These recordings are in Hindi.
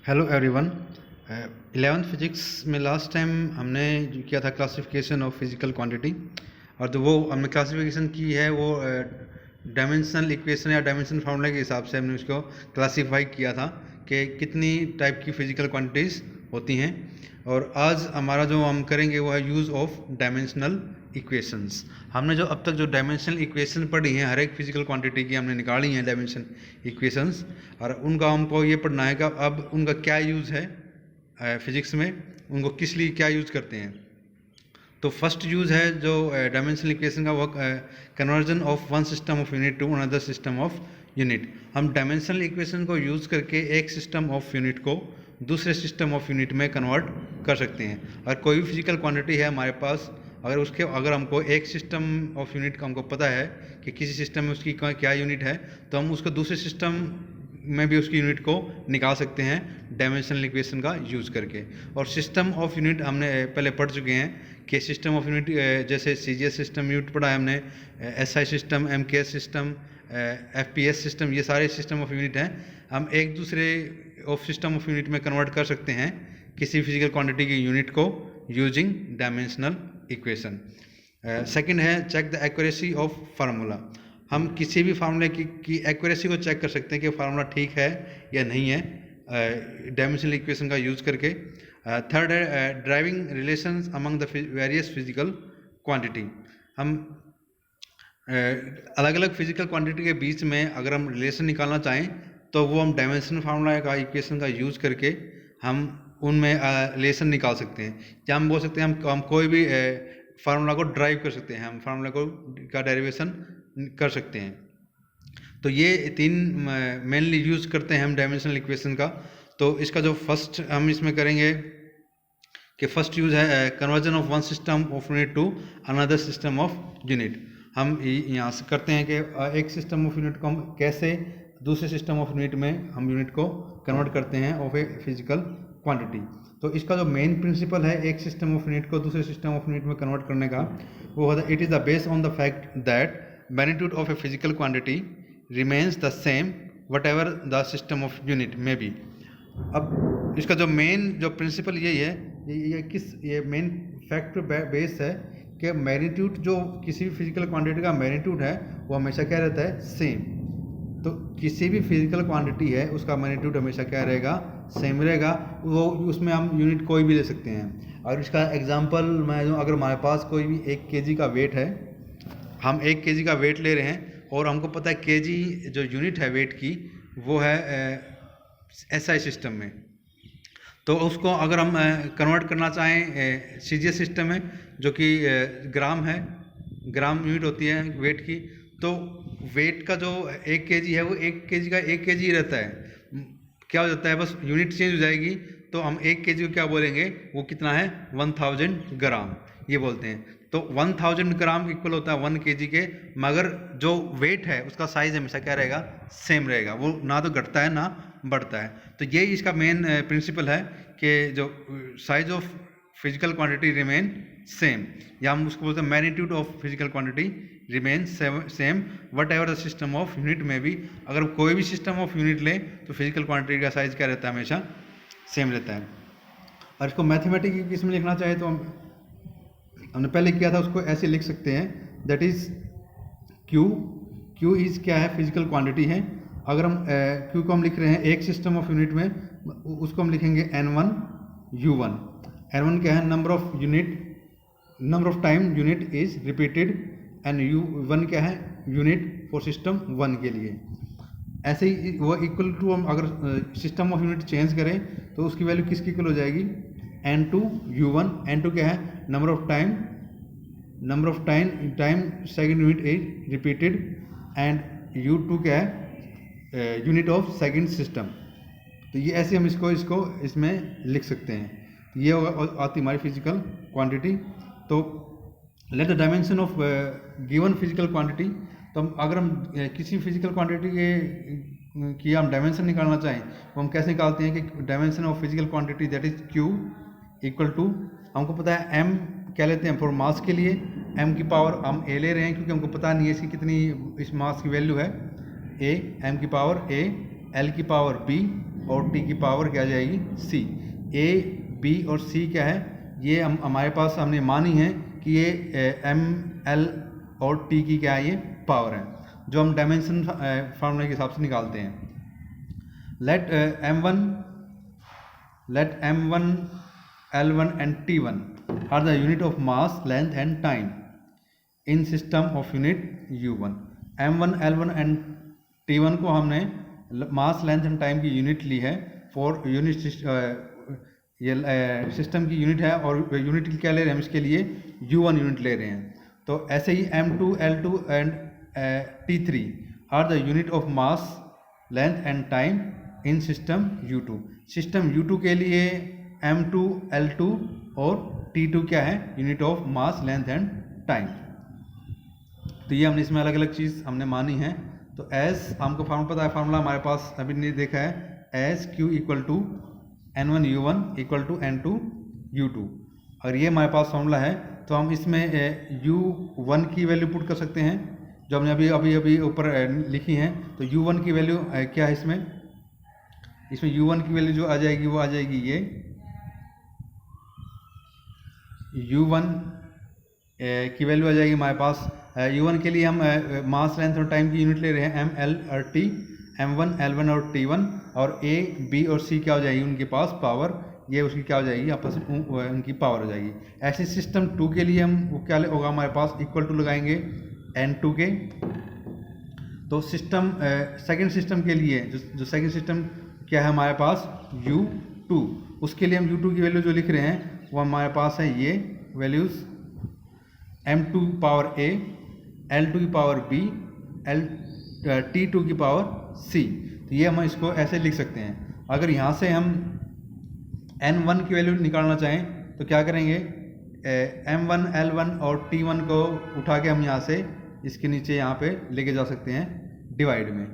Hello everyone. 11th फिजिक्स में लास्ट टाइम हमने जो किया था क्लासिफिकेशन ऑफ फिजिकल क्वांटिटी, और जो वो हमने क्लासिफिकेशन की है वो डायमेंशनल इक्वेशन या डायमेंशनल फार्मूला के हिसाब से हमने उसको क्लासीफाई किया था कि कितनी टाइप की फिजिकल क्वांटिटीज़ होती हैं। और आज हमारा जो हम करेंगे वो है यूज़ ऑफ डायमेंशनल इक्वेशंस। हमने जो अब तक जो डायमेंशनल इक्वेशन पढ़ी हैं, हर एक फिजिकल क्वांटिटी की हमने निकाली हैं डायमेंशन इक्वेशंस, और उनका हमको ये पढ़ना है कि अब उनका क्या यूज़ है फिजिक्स में, उनको किस लिए क्या यूज़ करते हैं। तो फर्स्ट यूज़ है जो डायमेंशनल इक्वेशन का, वो conversion of one system of unit to another system of unit. हम डायमेंशनल इक्वेशन को यूज़ करके एक सिस्टम ऑफ यूनिट को दूसरे सिस्टम ऑफ यूनिट में कन्वर्ट कर सकते हैं। और कोई भी फिजिकल क्वांटिटी है हमारे पास, अगर हमको एक सिस्टम ऑफ यूनिट का हमको पता है कि किसी सिस्टम में उसकी क्या यूनिट है, तो हम उसको दूसरे सिस्टम में भी उसकी यूनिट को निकाल सकते हैं डायमेंशनल इक्वेशन का यूज़ करके। और सिस्टम ऑफ यूनिट हमने पहले पढ़ चुके हैं कि सिस्टम ऑफ यूनिट जैसे CGS सिस्टम यूनिट पढ़ा है हमने, SI system, MKS system, FPS system, ये सारे सिस्टम ऑफ यूनिट हैं। हम एक दूसरे ऑफ सिस्टम ऑफ यूनिट में कन्वर्ट कर सकते हैं किसी फिजिकल क्वांटिटी की यूनिट को यूजिंग डायमेंशनल इक्वेशन। सेकंड है check the accuracy of formula. हम किसी भी फार्मूले की एक्यूरेसी को चेक कर सकते हैं कि फार्मूला ठीक है या नहीं है डायमेंशनल इक्वेशन का यूज़ करके। थर्ड है driving relations among the various physical quantity. हम अलग अलग फिजिकल क्वांटिटी के बीच में अगर हम रिलेशन निकालना चाहें तो वो हम डायमेंशनल फार्मूला का इक्वेशन का यूज़ करके हम उनमें रिलेशन निकाल सकते हैं। या हम बोल सकते हैं हम कोई भी फार्मूला को ड्राइव कर सकते हैं, हम फार्मूला का डेरिवेशन कर सकते हैं। तो ये तीन मेनली यूज़ करते हैं हम डायमेंशनल इक्वेशन का। तो इसका जो फर्स्ट हम इसमें करेंगे कि फर्स्ट यूज़ है conversion of one system of unit to another system of unit. हम यहाँ से करते हैं कि एक सिस्टम ऑफ यूनिट को हम कैसे दूसरे सिस्टम ऑफ यूनिट में हम यूनिट को कन्वर्ट करते हैं ऑफ ए फिजिकल क्वांटिटी। तो इसका जो मेन प्रिंसिपल है एक सिस्टम ऑफ यूनिट को दूसरे सिस्टम ऑफ यूनिट में कन्वर्ट करने का, वो है it is the based on the fact that magnitude of a physical quantity remains the same what ever the system of unit में बी। अब इसका जो मेन जो प्रिंसिपल यही है, ये मेन फैक्ट बेस है कि मैग्नीट्यूड जो किसी भी फिजिकल क्वांटिटी का मैग्नीट्यूड है वो हमेशा क्या रहता है, सेम। तो किसी भी फिजिकल क्वांटिटी है उसका मैग्नीट्यूड हमेशा क्या रहेगा, सेम रहेगा। वो उसमें हम यूनिट कोई भी ले सकते हैं। और इसका एग्जांपल मैं दूं, अगर हमारे पास कोई भी 1 kg का वेट है, हम 1 kg का वेट ले रहे हैं और हमको पता है kg जो यूनिट है वेट की वो है SI सिस्टम में, तो उसको अगर हम कन्वर्ट करना चाहें CGS सिस्टम में जो कि ग्राम है, ग्राम यूनिट होती है वेट की, तो वेट का जो 1 kg है वो 1 kg का 1 kg ही रहता है। क्या हो जाता है, बस यूनिट चेंज हो जाएगी। तो हम 1 kg को क्या बोलेंगे, वो कितना है, 1000 ग्राम ये बोलते हैं। तो 1000 ग्राम इक्वल होता है 1 kg के, मगर जो वेट है उसका साइज हमेशा क्या रहेगा, सेम रहेगा, वो ना तो घटता है ना बढ़ता है। तो यही इसका मेन प्रिंसिपल है कि जो size of physical quantity remain same, या हम उसको बोलते हैं magnitude of physical quantity remain same what ever the system of unit में भी। अगर कोई भी सिस्टम ऑफ यूनिट ले तो फिजिकल क्वांटिटी का साइज क्या रहता है, हमेशा सेम रहता है। और इसको मैथमेटिक किस में लिखना चाहे तो हमने पहले किया था, उसको ऐसे लिख सकते हैं, दैट इज क्यू इज क्या है, फिजिकल क्वांटिटी है। अगर हम क्यू को हम लिख रहे हैं एक सिस्टम ऑफ यूनिट में, उसको हम लिखेंगे N1 U1। N1 क्या है, number of time unit is repeated, and U1 क्या है, यूनिट फॉर सिस्टम 1 के लिए। ऐसे ही वो इक्वल टू हम अगर सिस्टम ऑफ यूनिट चेंज करें तो उसकी वैल्यू किसकी इक्वल हो जाएगी, N2 U1। N2 क्या है, number of time second unit is repeated, and U2 क्या है, यूनिट ऑफ सेकंड सिस्टम। तो ये ऐसे हम इसको इसमें लिख सकते हैं। ये आती हमारी फिजिकल क्वांटिटी। तो let the dimension of given physical quantity. तो अगर हम किसी फिजिकल क्वांटिटी की हम डायमेंशन निकालना चाहें तो हम कैसे निकालते हैं कि dimension of physical quantity that is Q equal to, हमको पता है M क्या लेते हैं फॉर मास के लिए, M की पावर हम A ले रहे हैं क्योंकि हमको पता नहीं है इसकी कितनी इस मास की वैल्यू है, A, M की पावर A, L की पावर B और टी की पावर क्या आ जाएगी सी। ए बी और सी क्या है, ये हमारे पास हमने मानी है कि ये एम एल और टी की क्या है, ये पावर है, जो हम डायमेंशन फार्मूले के हिसाब से निकालते हैं। Let m1 l1 and t1 are the unit of mass, length and time in system of unit u1। m1 l1 and t1 को हमने मास, लेंथ एंड टाइम की यूनिट ली है फॉर यूनिट, ये सिस्टम की यूनिट है, और यूनिट क्या ले रहे हैं हम इसके लिए u1 यूनिट ले रहे हैं। तो ऐसे ही m2 l2 and t3 are the unit of mass, length and time in system u2। System u2 के लिए m2 l2 और t2 क्या है, unit of mass, length and time. तो ये हमने इसमें अलग अलग चीज़ हमने मानी है। तो एस हमको फार्मूला पता है, फार्मूला हमारे पास अभी नहीं देखा है, as Q equal to n1 u1 equal to n2 u2। अगर ये हमारे पास फार्मूला है तो हम इसमें u1 की वैल्यू पुट कर सकते हैं, जो हमने अभी ऊपर लिखी है। तो u1 की वैल्यू क्या है, इसमें u1 की वैल्यू जो आ जाएगी वो आ जाएगी ये u1 की वैल्यू आ जाएगी हमारे पास। u1 के लिए हम मास, लेंथ और टाइम की यूनिट ले रहे हैं m l और t, m1 l1 और t1, और a b और c क्या हो जाएगी उनके पास पावर, ये उसकी क्या हो जाएगी आपस में उनकी पावर हो जाएगी। ऐसे सिस्टम 2 के लिए हम वो क्या होगा हमारे पास, इक्वल टू लगाएंगे n2 के। तो सिस्टम सेकंड सिस्टम के लिए जो सेकंड सिस्टम क्या है हमारे पास u2, उसके लिए हम u2 की वैल्यू जो लिख रहे हैं वो हमारे पास है ये वैल्यूज़ m2 की पावर a, l2 की पावर b, t2 की पावर c। तो ये हम इसको ऐसे लिख सकते हैं। अगर यहाँ से हम n1 की वैल्यू निकालना चाहें तो क्या करेंगे, m1 l1 और t1 को उठा के हम यहाँ से इसके नीचे यहाँ पे लेके जा सकते हैं डिवाइड में।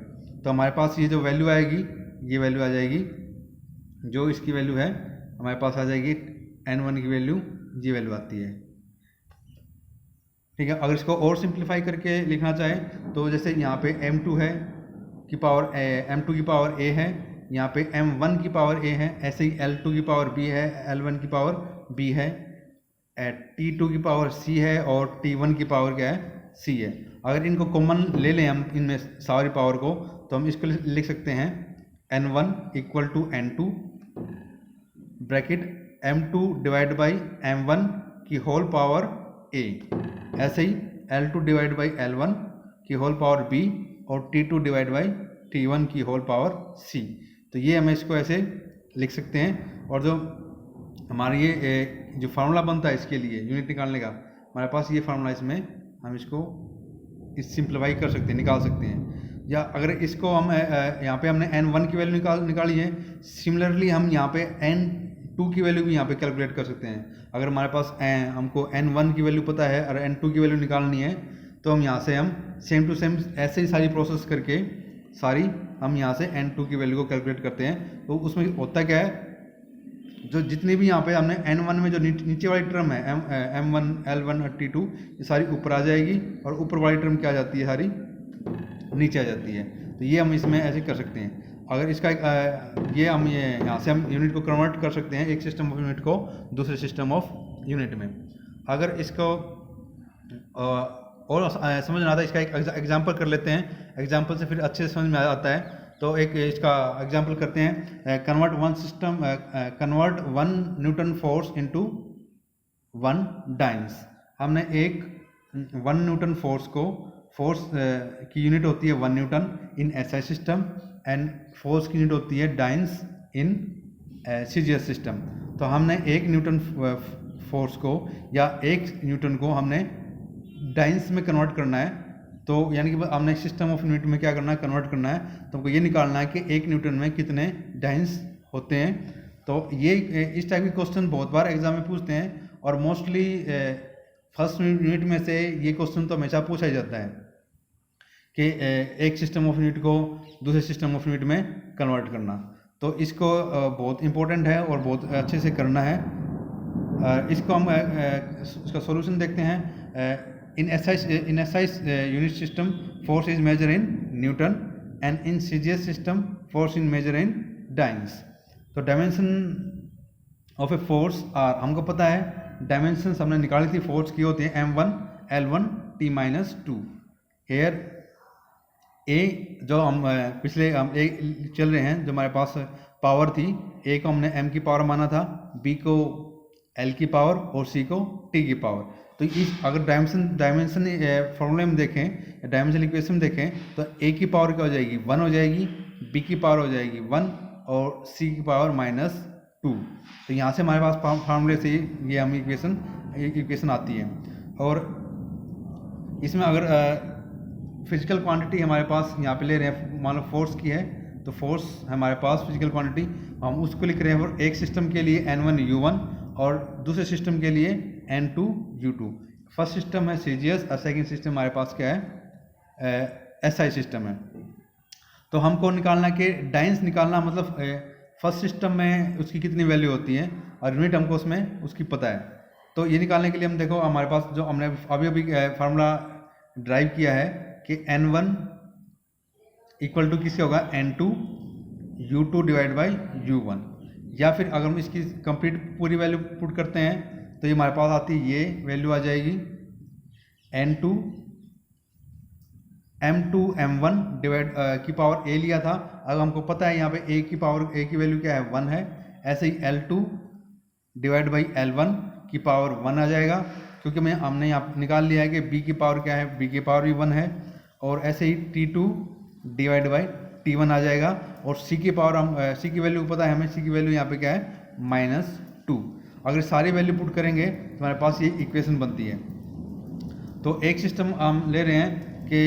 तो हमारे पास ये जो वैल्यू आएगी, ये वैल्यू आ जाएगी, जो इसकी वैल्यू है हमारे पास आ जाएगी n1 की वैल्यू, ये वैल्यू आती है। ठीक है, अगर इसको और सिंप्लीफाई करके लिखना चाहें तो जैसे यहाँ पे m2 है की पावर m2 की पावर a है, यहाँ पे m1 की पावर a है, ऐसे ही l2 की पावर b है, l1 की पावर b है, t2 की पावर c है, और t1 की पावर क्या है, c है। अगर इनको कॉमन ले लें हम इनमें सारी पावर को, तो हम इसको लिख सकते हैं n1 equal to n2 bracket m2 divide by m1 की होल पावर a, ऐसे ही l2 डिवाइड बाई l1 की होल पावर b, और t2 डिवाइड बाई t1 की होल पावर c। तो ये हम इसको ऐसे लिख सकते हैं। और जो हमारी ये जो फार्मूला बनता है इसके लिए यूनिट निकालने का, हमारे पास ये फार्मूला, इसमें हम इसको सिंप्लीफाई कर सकते हैं, निकाल सकते हैं। या अगर इसको हम यहाँ पे हमने n1 की वैल्यू निकाली है, सिमिलरली हम यहाँ पे n2 की वैल्यू भी यहाँ पे कैलकुलेट कर सकते हैं। अगर हमारे पास हमको n1 की वैल्यू पता है और n2 की वैल्यू निकालनी है, तो हम यहाँ से हम सेम टू सेम ऐसे ही सारी प्रोसेस करके हम यहाँ से n2 की वैल्यू को कैलकुलेट करते हैं। तो उसमें होता क्या है, जो जितनी भी यहाँ पे हमने n1 में जो नीचे वाली टर्म है m1 l1 और t2, ये सारी ऊपर आ जाएगी, और ऊपर वाली टर्म क्या आ जाती है, सारी नीचे आ जाती है। तो ये हम इसमें ऐसे कर सकते हैं। अगर इसका ये यहाँ से हम यूनिट को कन्वर्ट कर सकते हैं, एक सिस्टम ऑफ यूनिट को दूसरे सिस्टम ऑफ यूनिट में। अगर इसको और समझ में आता है, इसका एक एग्जांपल कर लेते हैं, एग्जांपल से फिर अच्छे से समझ में आ जाता है। तो एक इसका एग्जांपल करते हैं, convert one Newton force into 1 dance. हमने एक 1 न्यूटन फोर्स को, फोर्स की यूनिट होती है 1 Newton in SI system, and force की यूनिट होती है डाइन्स इन सीजीएस सिस्टम। तो हमने 1 न्यूटन फोर्स को या 1 न्यूटन को हमने डाइन्स में कन्वर्ट करना है। तो यानी कि हमने सिस्टम ऑफ यूनिट में क्या करना है, कन्वर्ट करना है। तो हमको ये निकालना है कि 1 न्यूटन में कितने डाइन्स होते हैं। तो ये इस टाइप के क्वेश्चन बहुत बार एग्जाम में पूछते हैं, और मोस्टली फर्स्ट यूनिट में से ये क्वेश्चन तो हमेशा पूछा ही जाता है कि एक सिस्टम ऑफ यूनिट को दूसरे सिस्टम ऑफ यूनिट में कन्वर्ट करना। तो इसको बहुत इंपॉर्टेंट है और बहुत अच्छे से करना है। इसको हम इसका सॉल्यूशन देखते हैं। In SI unit system, force is measured in Newton, and in CGS system, force is measured in dimensions. तो dimension of a force are, हमको पता है डायमेंशन हमने निकाली थी फोर्स की होती है m1 L1 T-2। हेयर ए जो हम पिछले हम ए चल रहे हैं, जो हमारे पास पावर थी, ए को हमने m की पावर माना था, बी को l की पावर और सी को t की पावर। तो इस अगर डायमेंशन फॉर्मूले में देखें, डायमेंशन इक्वेशन देखें, तो ए की पावर क्या हो जाएगी 1 हो जाएगी, बी की पावर हो जाएगी 1 और सी की पावर -2। तो यहाँ से हमारे पास फार्मूले से ये हम इक्वेशन आती है। और इसमें अगर फिजिकल क्वांटिटी हमारे पास यहाँ पे ले रहे हैं, मान लो फोर्स की है, तो फोर्स हमारे पास फिजिकल क्वांटिटी हम उसको लिख रहे हैं और एक सिस्टम के लिए N1 U1 और दूसरे सिस्टम के लिए N2 U2। फर्स्ट सिस्टम है CGS और सेकेंड सिस्टम हमारे पास क्या है SI सिस्टम है। तो हमको निकालना कि डायनेंस निकालना, मतलब फर्स्ट सिस्टम में उसकी कितनी वैल्यू होती है और यूनिट हमको उसमें उसकी पता है। तो ये निकालने के लिए हम देखो हमारे पास जो हमने अभी फार्मूला ड्राइव किया है कि N1 इक्वल टू किससे होगा N2 U2 divide by U1, या फिर अगर हम इसकी कंप्लीट पूरी वैल्यू पुट करते हैं तो ये हमारे पास आती है, ये वैल्यू आ जाएगी N2 M2 M1 डिवाइड की पावर A लिया था। अगर हमको पता है यहाँ पे A की पावर A की वैल्यू क्या है 1 है, ऐसे ही L2 डिवाइड बाई L1 की पावर 1 आ जाएगा, क्योंकि हमने यहाँ निकाल लिया है कि B की पावर क्या है, B की पावर भी 1 है। और ऐसे ही T2 डिवाइड बाई T1 आ जाएगा, और C की पावर हम C की वैल्यू पता है हमें, C की वैल्यू यहाँ पे क्या है -2। अगर सारी वैल्यू पुट करेंगे तो हमारे पास ये इक्वेशन बनती है। तो एक सिस्टम हम ले रहे हैं कि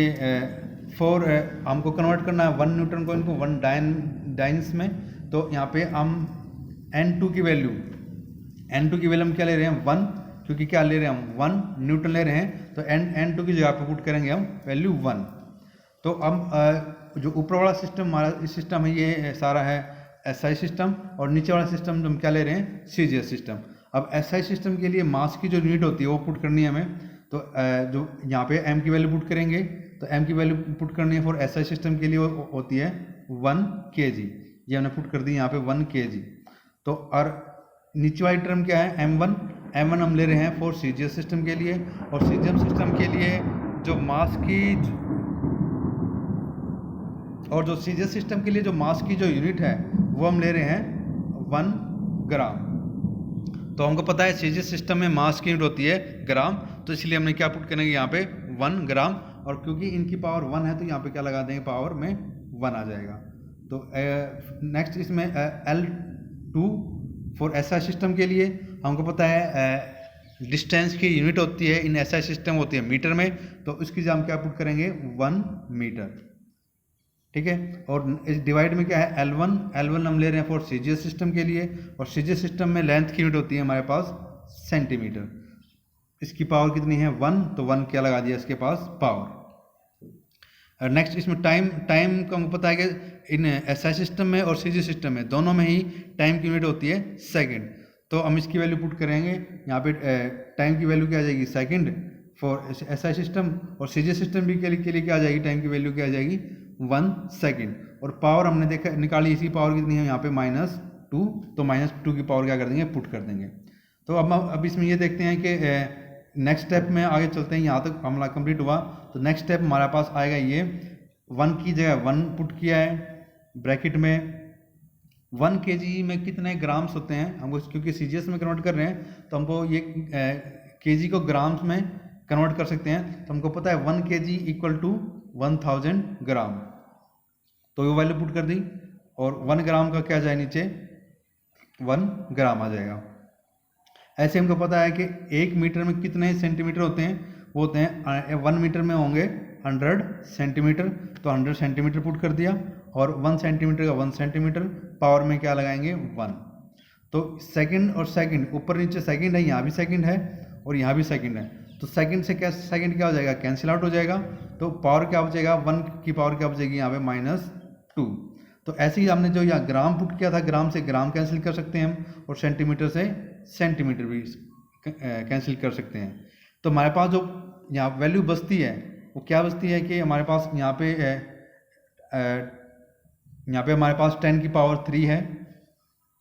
हमको कन्वर्ट करना है 1 न्यूटन को इनको 1 डायनेंस में। तो यहाँ पे हम N2 की वैल्यू हम क्या ले रहे हैं 1, क्योंकि क्या ले रहे हैं हम 1 न्यूटन ले रहे हैं, तो N2 की जगह पे पुट करेंगे हम वैल्यू 1। तो अब जो ऊपर वाला सिस्टम हमारा इस सिस्टम है, ये सारा है SI सिस्टम, और नीचे वाला सिस्टम जो हम क्या ले रहे हैं CGS सिस्टम। अब SI सिस्टम के लिए मास की जो यूनिट होती है वो पुट करनी है हमें। तो जो यहाँ पे m की वैल्यू पुट करेंगे, तो m की वैल्यू पुट करनी है फॉर SI सिस्टम के लिए होती है 1 kg, ये हमने पुट कर दी यहाँ पे 1 kg। तो और नीचे वाली टर्म क्या है m1 हम ले रहे हैं फॉर CGS सिस्टम के लिए, और CGS सिस्टम के लिए जो मास की और जो CGS सिस्टम के लिए जो मास की जो यूनिट है वो हम ले रहे हैं 1 ग्राम। तो हमको पता है CGS सिस्टम में मास की यूनिट होती है ग्राम, तो इसलिए हमने क्या पुट करेंगे यहाँ पे 1 ग्राम, और क्योंकि इनकी पावर 1 है तो यहाँ पे क्या लगा देंगे, पावर में 1 आ जाएगा। तो नेक्स्ट इसमें L2 फॉर SI सिस्टम के लिए हमको पता है डिस्टेंस की यूनिट होती है इन SI सिस्टम होती है मीटर में, तो उसकी जगह हम क्या पुट करेंगे 1 मीटर, ठीक है। और इस डिवाइड में क्या है L1 हम ले रहे हैं फॉर CGS सिस्टम के लिए, और CGS सिस्टम में लेंथ की यूनिट होती है हमारे पास सेंटीमीटर। इसकी पावर कितनी है 1, तो 1 क्या लगा दिया इसके पास पावर। नेक्स्ट इसमें टाइम को हमको पता है कि इन SI सिस्टम में और CGS सिस्टम में दोनों में ही टाइम की यूनिट होती है सेकंड। तो हम इसकी वैल्यू पुट करेंगे यहाँ पे, टाइम की वैल्यू क्या आ जाएगी सेकंड फॉर SI सिस्टम, और CGS सिस्टम भी के लिए क्या आ जाएगी, टाइम की वैल्यू क्या आ जाएगी 1 सेकंड। और पावर हमने देखा निकाली, इसी पावर कितनी है यहाँ पे -2, तो -2 की पावर क्या कर देंगे पुट कर देंगे। तो अब इसमें ये देखते हैं कि नेक्स्ट स्टेप में आगे चलते हैं। यहाँ तक हमला कंप्लीट हुआ, तो नेक्स्ट स्टेप हमारे पास आएगा ये 1 की जगह 1 पुट किया है ब्रैकेट में, 1 kg में कितने ग्राम्स होते हैं हमको, क्योंकि CGS में कन्वर्ट कर रहे हैं तो हमको ये kg को ग्राम्स में कन्वर्ट कर सकते हैं। तो हमको पता है 1 kg इक्वल टू 1000 ग्राम, तो ये वैल्यू पुट कर दी, और 1 ग्राम का क्या जाए नीचे 1 ग्राम आ जाएगा। ऐसे हमको पता है कि 1 मीटर में कितने सेंटीमीटर होते हैं, वो होते हैं 1 मीटर में होंगे 100 सेंटीमीटर, तो 100 सेंटीमीटर पुट कर दिया, और 1 सेंटीमीटर का 1 सेंटीमीटर, पावर में क्या लगाएंगे 1। तो सेकंड और सेकंड ऊपर नीचे सेकंड है, यहाँ भी सेकंड है और यहाँ भी सेकंड है, तो सेकंड से क्या सेकंड क्या हो जाएगा, कैंसिल आउट हो जाएगा। तो पावर क्या हो जाएगा 1 की पावर क्या हो जाएगी यहाँ पे -2। तो ऐसे ही हमने जो यहाँ ग्राम पुट किया था, ग्राम से ग्राम कैंसिल कर सकते हैं हम, और सेंटीमीटर से सेंटीमीटर भी कैंसिल कर सकते हैं। तो हमारे पास जो यहाँ वैल्यू बचती है वो क्या बचती है कि हमारे पास यहाँ पे यहाँ पे हमारे पास 10 की पावर 3 है,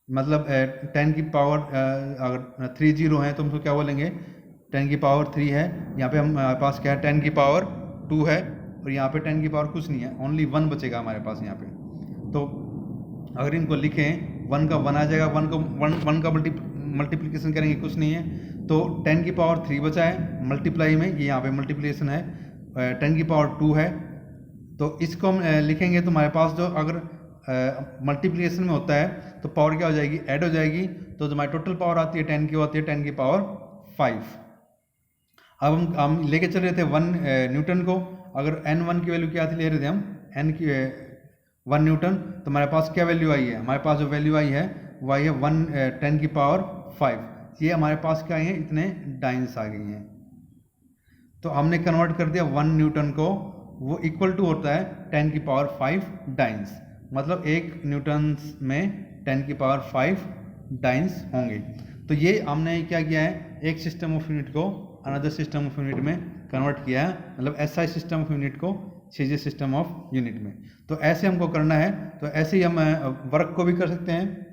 मतलब 10 की पावर अगर 3 जीरो है तो हम उसको क्या बोलेंगे, 10 की पावर 3 है। यहाँ पे हमारे पास क्या है, 10 की पावर 2 है, और यहाँ पे 10 की पावर कुछ नहीं है, ओनली 1 बचेगा हमारे पास यहाँ पे। तो अगर इनको लिखें 1 का 1 आ जाएगा, 1 का मल्टीप्लिकेशन करेंगे कुछ नहीं है, तो 10 की पावर 3 बचा है मल्टीप्लाई में, ये यहाँ पे मल्टीप्लिकेशन है, 10 की पावर 2 है। तो इसको हम लिखेंगे तो हमारे पास जो अगर मल्टीप्लिकेशन में होता है तो पावर क्या हो जाएगी, ऐड हो जाएगी, तो जो हमारी टोटल पावर आती है 10 की होती है 10 की पावर 5। अब हम लेके चल रहे थे 1 न्यूटन को, अगर n1 की वैल्यू क्या थी ले रहे थे हम, n की 1 न्यूटन, तो हमारे पास क्या वैल्यू आई है, हमारे पास जो वैल्यू आई है वो आई है 10 की पावर 5। ये हमारे पास क्या आई है, इतने डाइन्स आ गई हैं। तो हमने कन्वर्ट कर दिया 1 न्यूटन को, वो इक्वल टू होता है 10 की पावर 5 डाइन्स, मतलब 1 न्यूटन में 10 की पावर 5 डाइन्स होंगे। तो ये हमने क्या किया है, एक सिस्टम ऑफ यूनिट को अनदर सिस्टम ऑफ यूनिट में कन्वर्ट किया है, मतलब एसआई सिस्टम ऑफ यूनिट को सीजे सिस्टम ऑफ यूनिट में। तो ऐसे हमको करना है, तो ऐसे ही हम वर्क को भी कर सकते हैं।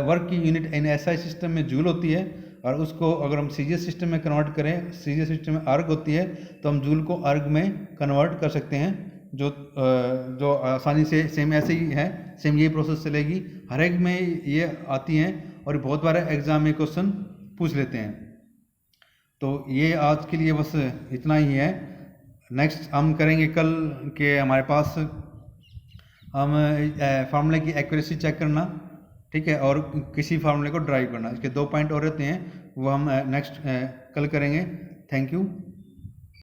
वर्क की यूनिट इन एसआई सिस्टम में जूल होती है, और उसको अगर हम सीजे सिस्टम में कन्वर्ट करें, सीजे सिस्टम में अर्ग होती है, तो हम जूल को अर्ग में कन्वर्ट कर सकते हैं, जो आसानी से सेम ऐसे ही है, सेम यही प्रोसेस चलेगी, हर एक में ये आती हैं और बहुत बार एग्जाम में क्वेश्चन पूछ लेते हैं। तो ये आज के लिए बस इतना ही है। नेक्स्ट हम करेंगे कल के हमारे पास हम फार्मूले की एक्यूरेसी चेक करना, ठीक है, और किसी फार्मूले को ड्राइव करना, इसके 2 पॉइंट और रहते हैं, वो हम नेक्स्ट कल करेंगे। Thank you.